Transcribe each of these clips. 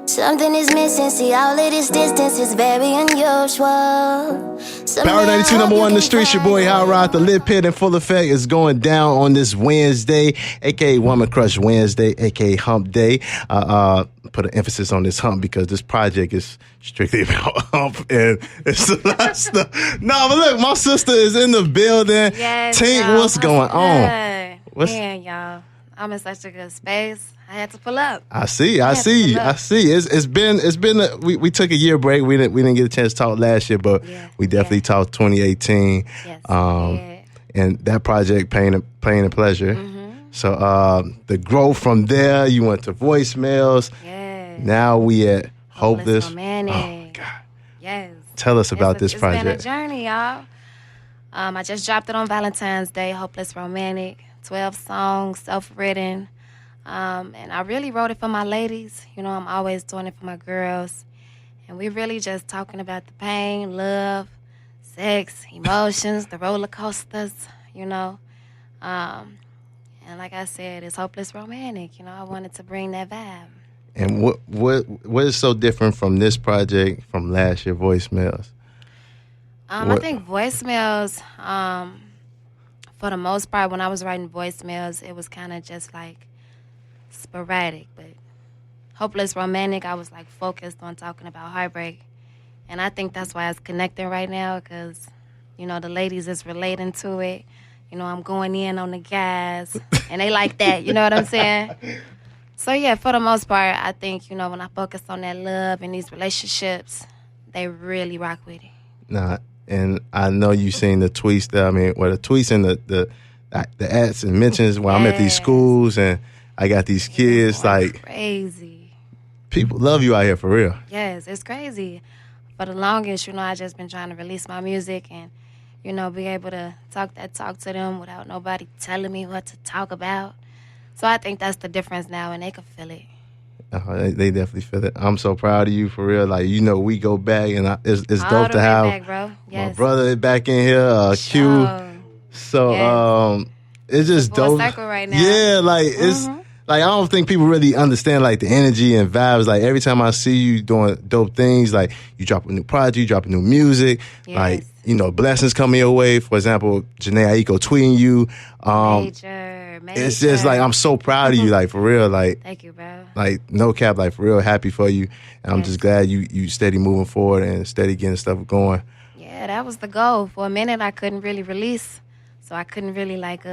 Something is missing, see all of this distance is very unusual. Power 92 number one in the streets, your boy HotRod. The LitPit in full effect is going down on this Wednesday, aka Woman Crush Wednesday, aka Hump Day. Put an emphasis on this hump because this project is strictly about hump and it's a lot of stuff. No, but look, my sister is in the building. Yes, Tink, what's going on? Man, y'all, I'm in such a good space. I had to pull up. I see. It's been. We took a year break. We didn't get a chance to talk last year, but we definitely talked 2018. Yes. And that project, Pain and Pleasure. Mm-hmm. So the growth from there, you went to voicemails. Yes. Now we at Hopeless. Romantic. Oh God. Yes. Tell us about this project. It's been a journey, y'all. I just dropped it on Valentine's Day. Hopeless Romantic. 12 songs, self-written. And I really wrote it for my ladies. You know, I'm always doing it for my girls. And we really just talking about the pain, love, sex, emotions, the roller coasters, you know. And like I said, it's hopeless romantic. You know, I wanted to bring that vibe. And what is so different from this project from last year, Voicemails? I think Voicemails, for the most part, when I was writing Voicemails, it was kind of just like sporadic, but Hopeless Romantic, I was like focused on talking about heartbreak. And I think that's why it's connecting right now because, you know, the ladies is relating to it. You know, I'm going in on the guys and they like that, you know what I'm saying? So yeah, for the most part, I think, you know, when I focus on that love and these relationships, they really rock with it. Nah, and I know you've seen the tweets that, the tweets and the ads and mentions where I'm at these schools and I got these kids, like crazy. People love you out here for real. Yes, it's crazy. For the longest, you know, I just been trying to release my music and, you know, be able to talk to them without nobody telling me what to talk about. So I think that's the difference now, and they can feel it. They definitely feel it. I'm so proud of you for real. Like, you know, we go back, and it's dope to have back, bro. Yes. My brother back in here, Q. So it's just full dope. Circle right now. Yeah, like it's. Like, I don't think people really understand, like, the energy and vibes. Like, every time I see you doing dope things, like, you drop a new project, you drop a new music. Yes. Like, you know, blessings coming your way. For example, Janae Aiko tweeting you. Major. It's just, like, I'm so proud of you, like, for real. Like, thank you, bro. Like, no cap, like, for real, happy for you. And I'm just glad you steady moving forward and steady getting stuff going. Yeah, that was the goal. For a minute, I couldn't really release. So I couldn't really, like,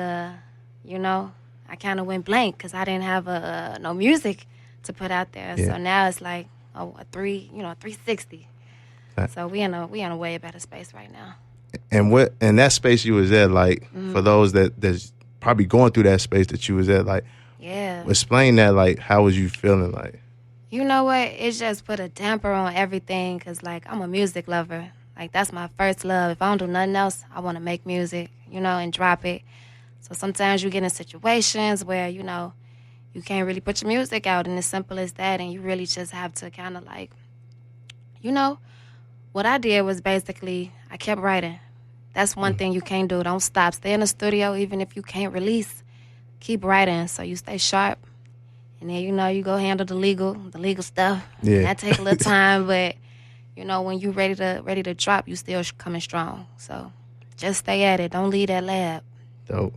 you know, I kind of went blank because I didn't have no music to put out there. Yeah. So now it's like a 360. So we in a way better space right now. And that space you was at, like, for those that's probably going through that space that you was at, like, explain that, like, how was you feeling, like? You know what? It just put a damper on everything because, like, I'm a music lover. Like, that's my first love. If I don't do nothing else, I want to make music, you know, and drop it. So sometimes you get in situations where, you know, you can't really put your music out, and as simple as that, and you really just have to kind of like, you know, what I did was basically I kept writing. That's one thing you can't do. Don't stop. Stay in the studio even if you can't release. Keep writing so you stay sharp. And then, you know, you go handle the legal stuff. Yeah. And that take a little time, but, you know, when you ready to drop, you still coming strong. So just stay at it. Don't leave that lab. Dope.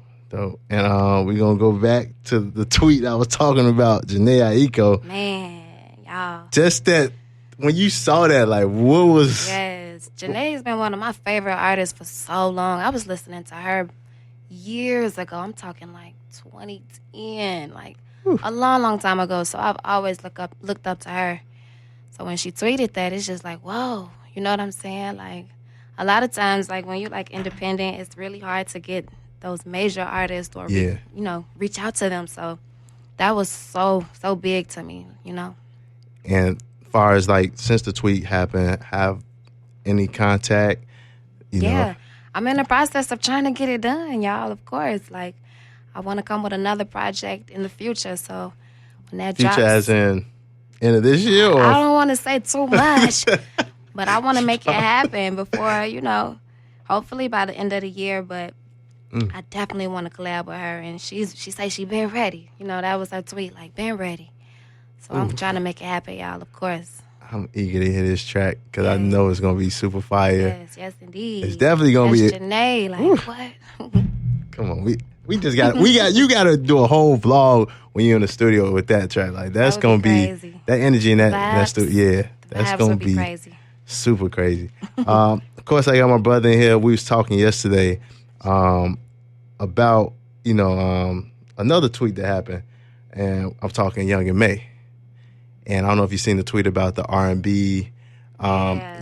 And we're going to go back to the tweet I was talking about, Janae Aiko. Man, y'all. Just that, when you saw that, like, what was... Yes, Janae's been one of my favorite artists for so long. I was listening to her years ago. I'm talking like 2010, like a long time ago. So I've always looked up to her. So when she tweeted that, it's just like, whoa, you know what I'm saying? Like, a lot of times, like, when you're, like, independent, it's really hard to get those major artists or, you know, reach out to them. So that was so big to me, you know. And far as, like, since the tweet happened, have any contact, you know? I'm in the process of trying to get it done, y'all, of course. Like, I want to come with another project in the future. So when that drops... Future as in end of this year? Or? I don't want to say too much, but I want to make it happen before, you know, hopefully by the end of the year, but I definitely want to collab with her, and she say she been ready. You know, that was her tweet, like, been ready. So I'm trying to make it happen, y'all, of course. I'm eager to hear this track because I know it's gonna be super fire. Yes, indeed. It's definitely gonna be. Janae, like what? Come on, we just got you got to do a whole vlog when you're in the studio with that track. Like that's gonna be crazy. that energy in that studio. Yeah, that's gonna be crazy. Super crazy. Of course, I got my brother in here. We was talking yesterday about another tweet that happened, and I'm talking Young and May. And I don't know if you've seen the tweet about the R&B,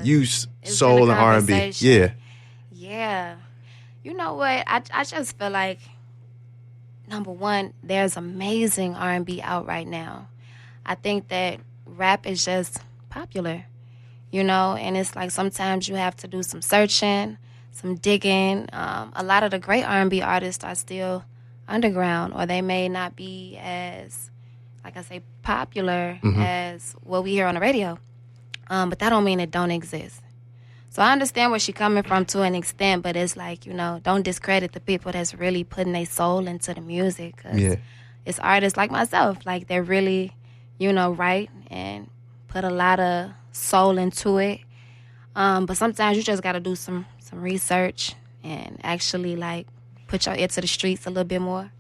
use soul and R&B. Yeah. Yeah. You know what? I just feel like, number one, there's amazing R&B out right now. I think that rap is just popular, and it's like sometimes you have to do some searching, some digging. A lot of the great R&B artists are still underground, or they may not be as, like I say, popular as what we hear on the radio. But that don't mean it don't exist. So I understand where she's coming from to an extent, but it's like, don't discredit the people that's really putting their soul into the music. 'Cause it's artists like myself, like they're really, write and put a lot of soul into it. But sometimes you just got to do some research and actually like put your ear to the streets a little bit more.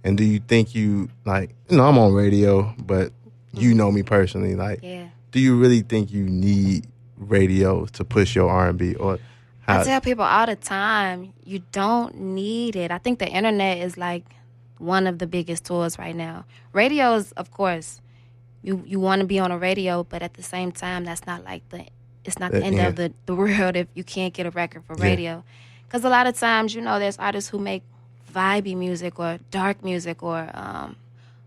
And do you think you, like, I'm on radio, but you know me personally, like, do you really think you need radio to push your R&B? Or how? I tell people all the time, you don't need it. I think the internet is like one of the biggest tools right now. Radio is, of course, you want to be on a radio, but at the same time, that's not like it's not the end of the world if you can't get a record for radio. Because a lot of times, there's artists who make vibey music or dark music or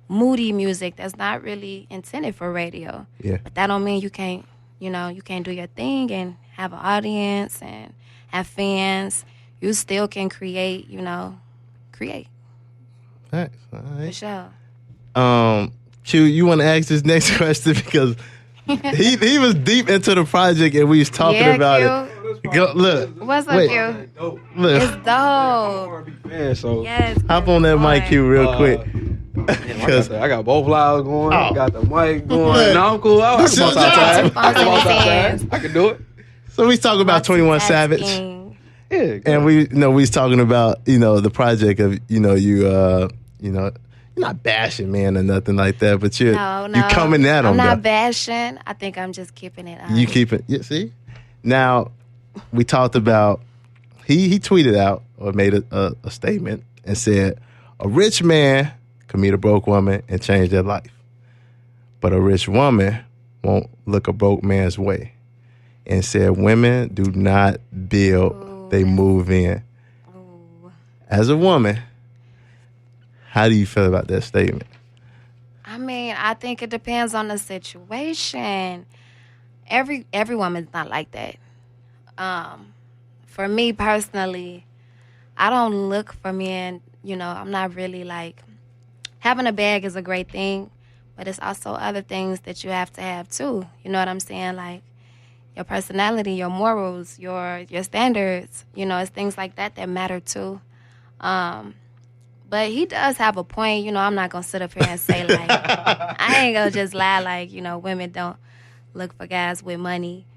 moody music that's not really intended for radio. Yeah. But that don't mean you can't, you can't do your thing and have an audience and have fans. You still can create, create. Thanks. All right. For sure. Q, you want to ask this next question because he was deep into the project and we was talking about it. Look. What's up, Q? Look. It's dope. R&B fan, so Yes. Hop on that mic, Q, real quick. Like I got both louds going. Oh. Got the mic going. No, I'm cool. I can do it. So we talking about 21 Savage. Yeah. And we was talking about, the project of, you're not bashing, man, or nothing like that, but you coming at him. I'm not bashing. I think I'm just keeping it honest. You keep it. Yeah, see? Now, we talked about, he tweeted out or made a statement and said, a rich man can meet a broke woman and change their life. But a rich woman won't look a broke man's way. And said women do not build, they move in. Ooh. As a woman, how do you feel about that statement? I mean, I think it depends on the situation. Every woman's not like that. For me personally, I don't look for men, I'm not really like, having a bag is a great thing, but it's also other things that you have to have too. You know what I'm saying? Like your personality, your morals, your standards, it's things like that matter too. But he does have a point. I'm not going to sit up here and say, like, I ain't going to just lie, like, women don't look for guys with money.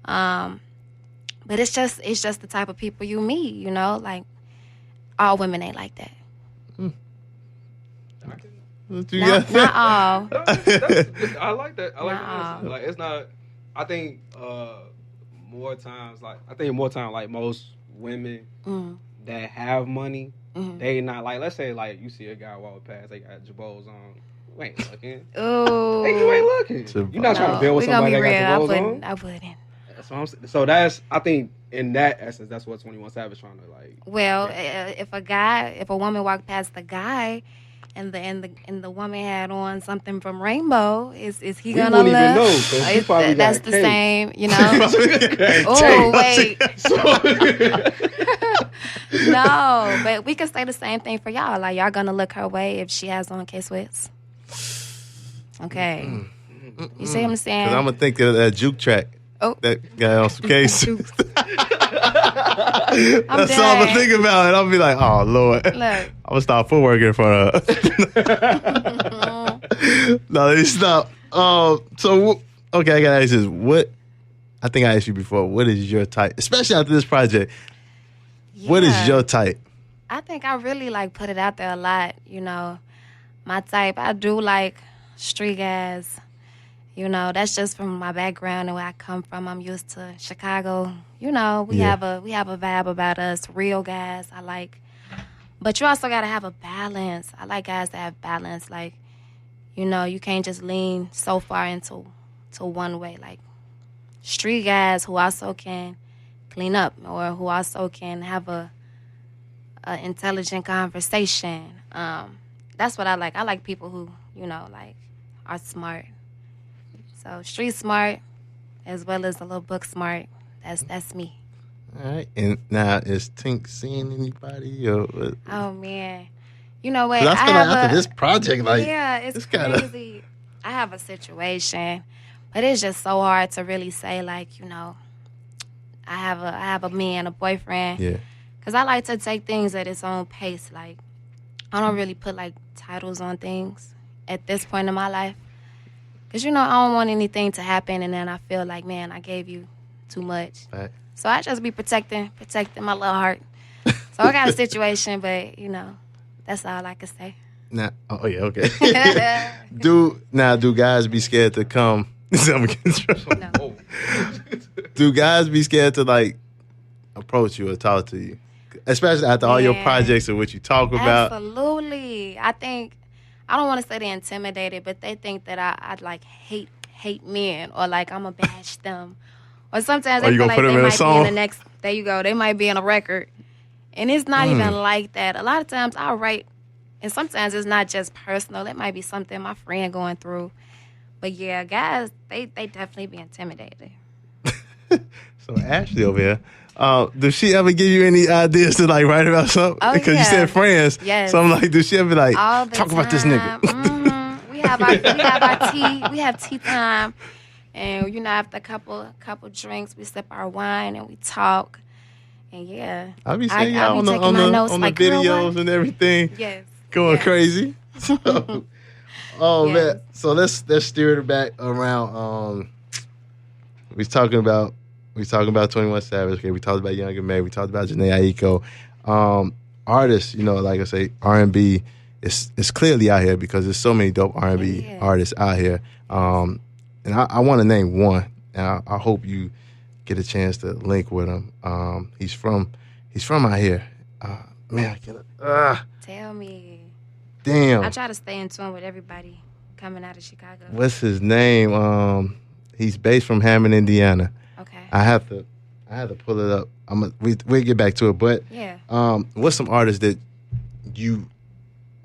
But it's just the type of people you meet, like, all women ain't like that. Not all. I like that. I like that. Like, it's not, I think more times, like most women that have money, they not like, let's say like you see a guy walk past, they got Jabos on. You ain't looking. Ooh. Hey, you ain't looking. You're not trying to build with somebody that got Jabos on. I wouldn't. That's what I'm saying. So I think in that essence, that's what 21 Savage trying to like. Well, if a woman walked past the guy, and the woman had on something from Rainbow, is he gonna wouldn't look? even know, 'cause he probably that's got the cake. same, Oh wait. No, but we can say the same thing for y'all. Like y'all gonna look her way if she has on K-Swiss. Okay. You see what I'm saying? Because I'm going to think of that juke track. Oh. That guy on some case. That's all I'm done. going to think about. And I'll be like, oh, Lord. Look. I'm going to start footwork in front of her. No, let me stop. Okay, I gotta ask this. What? I think I asked you before. What is your type? Especially after this project. What is your type? I think I really like put it out there a lot. You know, my type. I do like street guys. You know, that's just from my background and where I come from. I'm used to Chicago. You know, we have a vibe about us, real guys. I like, but you also gotta have a balance. I like guys that have balance. Like, you know, you can't just lean so far into one way. Like street guys who also can clean up or who also can have a intelligent conversation. That's what I like. I like people who, you know, like are smart. So street smart as well as a little book smart. That's me. All right. And now is Tink seeing anybody or what? Oh man. You know what? I feel like after this project, like it's crazy. I have a situation, but it's just so hard to really say, like, you know, I have a man, a boyfriend. Yeah. Cause I like to take things at its own pace. Like, I don't really put like titles on things at this point in my life. Cause you know I don't want anything to happen, and then I feel like, man, I gave you too much. Right. So I just be protecting my little heart. So I got a situation, but you know, that's all I can say. Now, okay. Do guys be scared to come? No. Do guys be scared to like approach you or talk to you, especially after all your projects and what you talk about? Absolutely. I think I don't want to say they're intimidated, but they think that I'd like hate men or like I'm gonna bash them. Or sometimes they feel like they might be in the next. There you go. They might be in a record, and it's not even like that. A lot of times I'll write, and sometimes it's not just personal. It might be something my friend going through. But yeah, guys, they definitely be intimidated. So Ashley over here, does she ever give you any ideas to like write about something? Oh, because you said friends. Yes. So I'm like, does she ever be like, talk about this nigga? Mm-hmm. We have our tea. We have tea time. And, you know, after a couple drinks, we sip our wine and we talk. And, yeah. I'll be seeing y'all on the like, videos and everything. Yes. Going crazy. So, man. So let's steer it back around. We talking about 21 Savage. Okay, we talked about Young and May. We talked about Janae Aiko. Artists, you know, like I say, R&B is clearly out here because there's so many dope R&B artists out here. And I want to name one. And I hope you get a chance to link with him. He's from out here. Man, I can't. Tell me. Damn. I try to stay in tune with everybody coming out of Chicago. What's his name? He's based from Hammond, Indiana. Okay. I have to pull it up. We'll get back to it. But what's some artists that you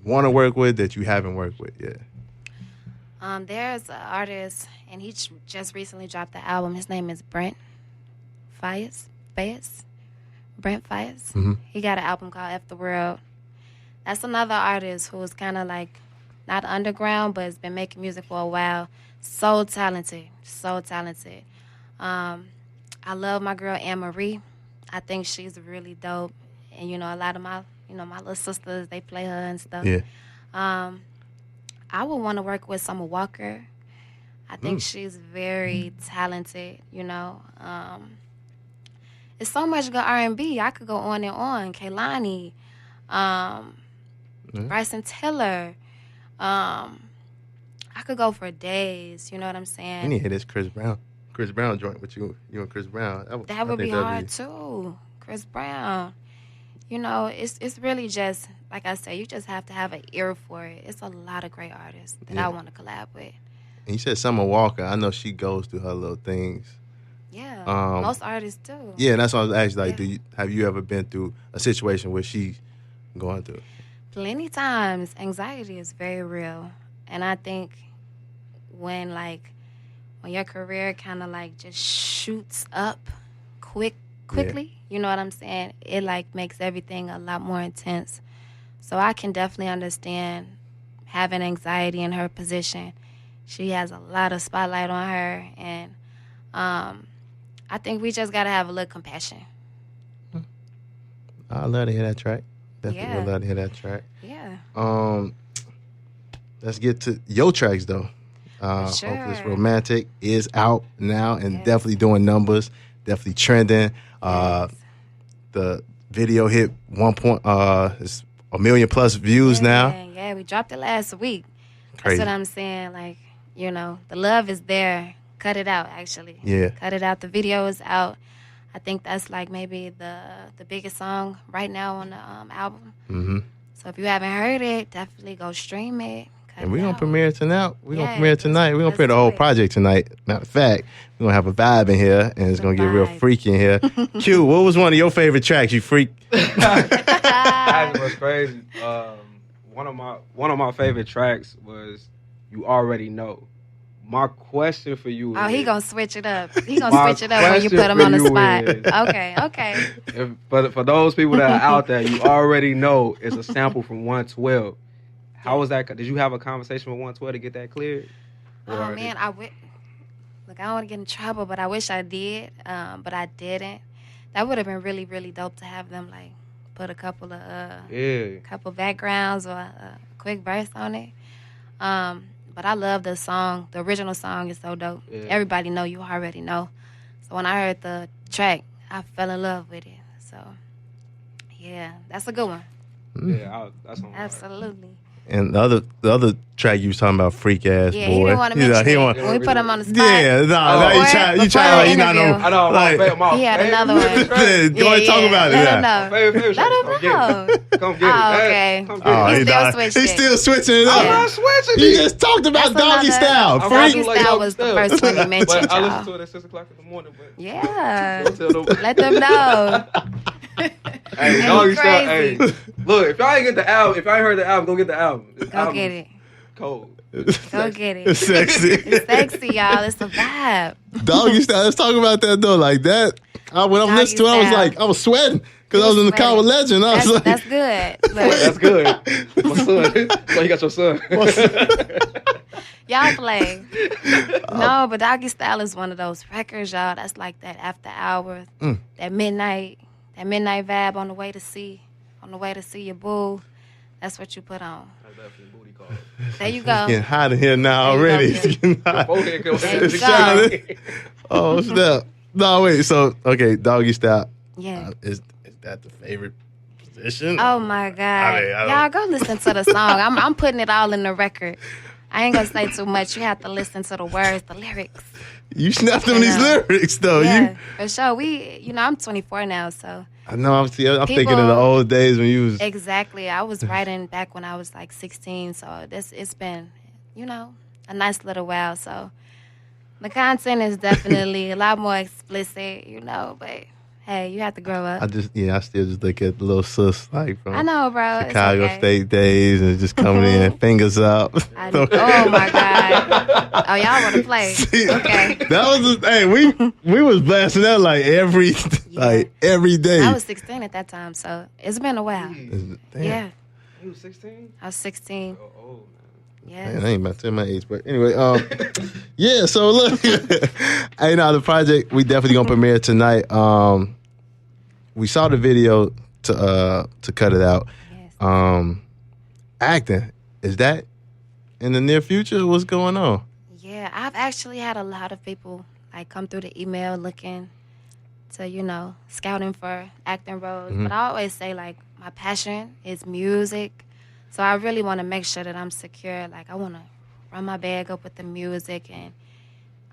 want to work with that you haven't worked with yet? There's an artist, and he just recently dropped the album. His name is Brent Fayez. Brent Fayez. Mm-hmm. He got an album called F the World. That's another artist who is kind of like not underground, but has been making music for a while. So talented. I love my girl Anne Marie. I think she's really dope. And, you know, a lot of my little sisters, they play her and stuff. Yeah. I would want to work with Summer Walker. I think she's very talented, you know. It's so much good R&B. I could go on and on. Kehlani, Bryson Tiller. I could go for days, you know what I'm saying? You need to hit this Chris Brown joint with you and Chris Brown. That would be hard too. Chris Brown. You know, it's really just, like I say, you just have to have an ear for it. It's a lot of great artists that I want to collab with. And you said Summer Walker. I know she goes through her little things. Yeah, most artists do. Yeah, that's what I was asking. Like, have you ever been through a situation where she's going through? Plenty times. Anxiety is very real. And I think when your career kind of like just shoots up quickly, you know what I'm saying? It like makes everything a lot more intense. So I can definitely understand having anxiety in her position. She has a lot of spotlight on her, and I think we just got to have a little compassion. I'd love to hear that track. Definitely would love to hear that track. Yeah. let's get to your tracks though. Sure. Hopeless Romantic is out now and definitely doing numbers, definitely trending. The video hit it's 1 million plus views now. Yeah, we dropped it last week. Crazy. That's what I'm saying. Like, the love is there. Cut it out, actually. Yeah. Cut it out. The video is out. I think that's like maybe the biggest song right now on the album. Mm-hmm. So if you haven't heard it, definitely go stream it. And we're going to premiere it tonight. We're going to Yeah, premiere it tonight. We're going to let's premiere the do whole it. project tonight. Matter of fact, we're going to have a vibe in here, and it's going to get real vibe. freaky in here. Q, what was one of your favorite tracks, you freak? That was crazy. One of my favorite tracks was "You Already Know." My question for you Oh, is, he gonna switch it up. He gonna My switch it up when you question put him for on the you spot. is- Okay. for those people that are out there, "You Already Know" is a sample from 112. How was that? Did you have a conversation with 112 to get that cleared? Oh Or- man, look, I don't want to get in trouble, but I wish I did. But I didn't. That would have been really, really dope to have them like put a couple of couple backgrounds or a quick verse on it. But I love the song. The original song is so dope. Yeah. Everybody know, you already know. So when I heard the track, I fell in love with it. So yeah, that's a good one. Yeah, that's on. Absolutely. And the other track you was talking about, freak ass Yeah, boy. he didn't want to You know, mention he it. want- When we put him on the spot. Yeah, no, you try before like the you not interview. know. I know. Like, My He had favorite another one. track. Go ahead, talk about it. Let Yeah. him know. Favorite Let track. him know. Come get it. Oh, okay. Come get Oh, it. He still not- switched He's it. still switching it Yeah. up. I'm not switching You it. just talked about That's doggy another- style. I'm Freak. Doggy like style doggy was the style. first one you mentioned, But I y'all. listen to it at 6 o'clock in the morning. But Yeah. Don't tell nobody. Let them know. Hey, Ain't doggy style. Hey, crazy. look, if y'all ain't get the album, if I ain't heard the album, go get the album. This Go album get is it. Cold. Go get It's it. sexy. It's sexy, y'all. It's a vibe. Doggy style. Let's talk about that though. Like that. When I'm Doggy listening to it, I was sweating because I was in the car with Legend. I was like, That's good. Look, That's good. My son. So you got your son. y'all play. No, but Doggy Style is one of those records, y'all. That's like that after hours, that midnight vibe on the way to see your boo. That's what you put on. That's definitely booty call. There you go. getting hot in here now There you already. go, It's getting hot. Forehead goes There you It's go. shining. Oh snap! No wait. So okay, doggy style. Yeah. Is that the favorite position? Oh my God. I mean, I don't- Y'all go listen to the song. I'm putting it all in the record. I ain't gonna say too much. You have to listen to the words, the lyrics. You snapped on these Yeah. lyrics though. Yeah, for sure. I'm 24 now, so I'm thinking of the People- old days when you was. exactly. I was writing back when I was like 16, so it's been, a nice little while. So the content is definitely a lot more explicit, but hey, you have to grow up. I still just look at the little sis like from I know, bro. It's Chicago okay. State days and just coming in, fingers up. Oh my God. Oh, y'all want to play? Okay. That was we was blasting that like every day. I was 16 at that time, so it's been a while. Damn. Yeah, You was 16? I was 16. Oh, old, Yeah. Man, I ain't about to tell my age, but anyway, yeah. So look, hey, now the project we definitely gonna premiere tonight. We saw the video to cut it out. Yes. Acting, is that in the near future? What's going on? Yeah, I've actually had a lot of people like come through the email looking to, scouting for acting roles. But I always say like my passion is music. So I really want to make sure that I'm secure. Like I want to run my bag up with the music, and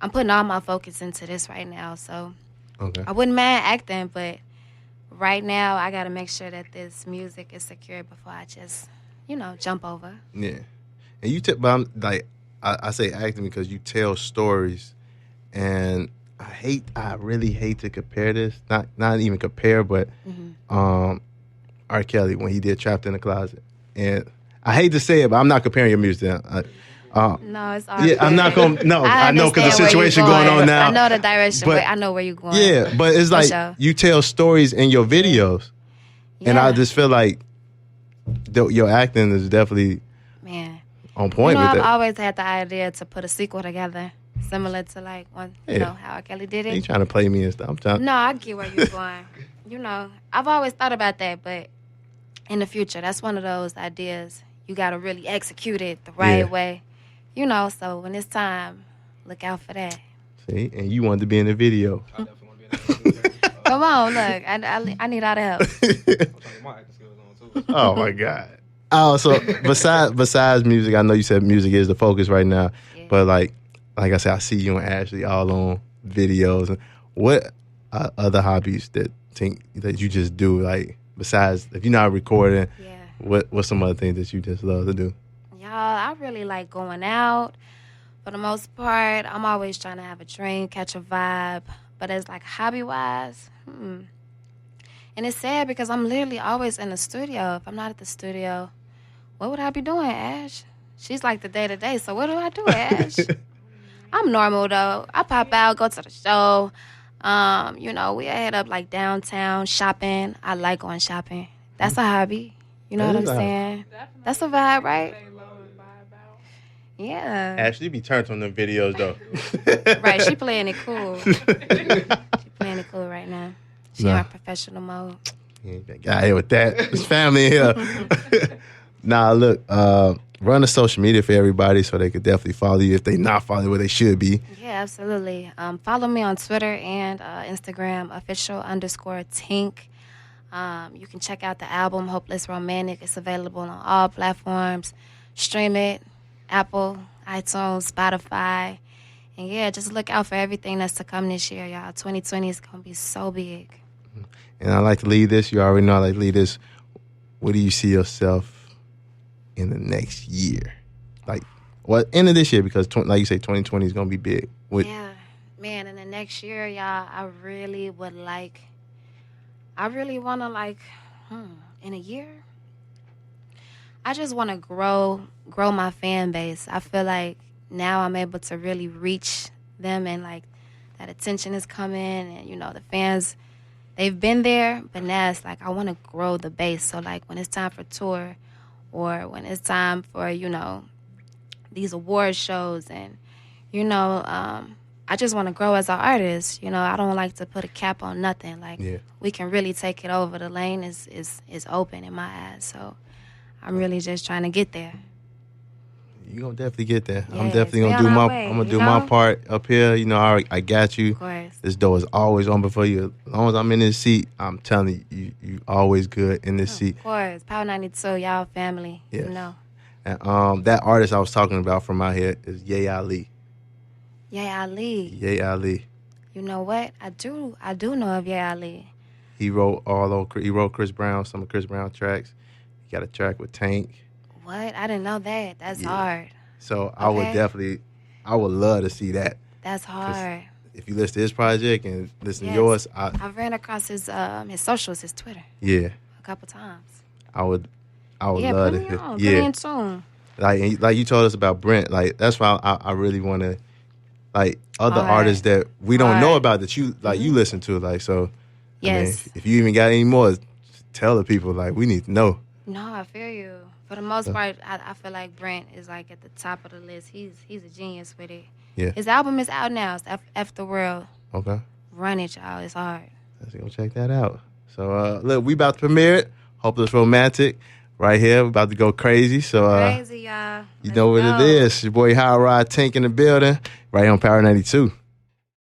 I'm putting all my focus into this right now. So Okay. I wouldn't mind acting, but right now I got to make sure that this music is secure before I just, jump over. Yeah, and but I'm like, I say acting because you tell stories, and I really hate to compare this, not even compare, but R. Kelly when he did Trapped in the Closet, and I hate to say it, but I'm not comparing your music. No, it's all Yeah, I'm not good. gonna. No, I know because the understand where you're situation going on now. I know the direction, but- but I know where you're going. Yeah, but it's like sure. you tell stories in your videos, and I Yeah. just feel like your acting is definitely Man. on point with I've it. always had the idea to put a sequel together, similar to like when, Yeah. how R. Kelly did You it. trying to play me and stuff? I'm trying. No, I get where you're going. I've always thought about that, but in the future, that's one of those ideas, you got to really execute it the right way. You know, so when it's time, look out for that. See, and you wanted to be in the video. I definitely want to be in that video. Come on, look, I need all the help. I'm trying to get my acting skills on too. Oh my God. Oh, so besides music, I know you said music is the focus right now, but like I said, I see you and Ashley all on videos. What other hobbies that you just do? Like besides, if you're not recording, what's some other things that you just love to do? Y'all, I really like going out. For the most part, I'm always trying to have a drink, catch a vibe. But as like hobby-wise, And it's sad because I'm literally always in the studio. If I'm not at the studio, what would I be doing, Ash? She's like the day-to-day, so what do I do, Ash? I'm normal, though. I pop out, go to the show. You know, we head up like downtown shopping. I like going shopping. That's a hobby. You know what I'm saying? That's a vibe, right? Yeah. Ashley be turned on them videos, though. Right, she playing it cool. She playing it cool right now. She in professional mode. Got here with that. It's family in here. Nah, look, run the social media for everybody so they could definitely follow you if they not following where they should be. Yeah, absolutely. Follow me on Twitter and Instagram, official_Tink. You can check out the album, Hopeless Romantic. It's available on all platforms. Stream it, Apple, iTunes, Spotify. And yeah, just look out for everything that's to come this year, y'all. 2020 is going to be so big. And I like to lead this. You already know I like to lead this. Where do you see yourself in the next year? Like, end of this year, because like you say, 2020 is going to be big. Yeah, man, in the next year, y'all, I really want to, in a year, I just want to grow my fan base. I feel like now I'm able to really reach them, and like that attention is coming, and you know the fans, they've been there, but now it's like I want to grow the base. So like when it's time for tour, or when it's time for these award shows, and I just want to grow as an artist. I don't like to put a cap on nothing. Like we can really take it over. The lane is open in my eyes. So I'm really just trying to get there. You're going to definitely get there. Yeah, I'm definitely going to do my part up here. I got you. Of course. This door is always open for you. As long as I'm in this seat, I'm telling you always good in this seat. Of course. Power 92, y'all family. Yes. And that artist I was talking about from out here is Ye Ali. Ye Ali. Ye Ali. You know what? I do know of Ye Ali. He wrote Chris Brown, some of Chris Brown tracks. He got a track with Tink. What? I didn't know that. That's hard. So okay. I would love to see that. That's hard. If you listen to his project and listen to yours, I've ran across his socials, his Twitter. Yeah. A couple times. I would love to. Put me in tune. Like you told us about Brent. Like that's why I really want to, like other artists that we don't know about that you you listen to. Like so. Yes. I mean, if you even got any more, tell the people. Like we need to know. No, I feel you. For the most part, I feel like Brent is like at the top of the list. He's a genius with it. Yeah. His album is out now. It's F the World. Okay. Run it, y'all. It's hard. Let's go check that out. So look, we about to premiere it. Hopeless Romantic. Right here. We're about to go crazy. So crazy, y'all. You know what it is. Your boy HotRod, Tink in the building. Right here on Power 92.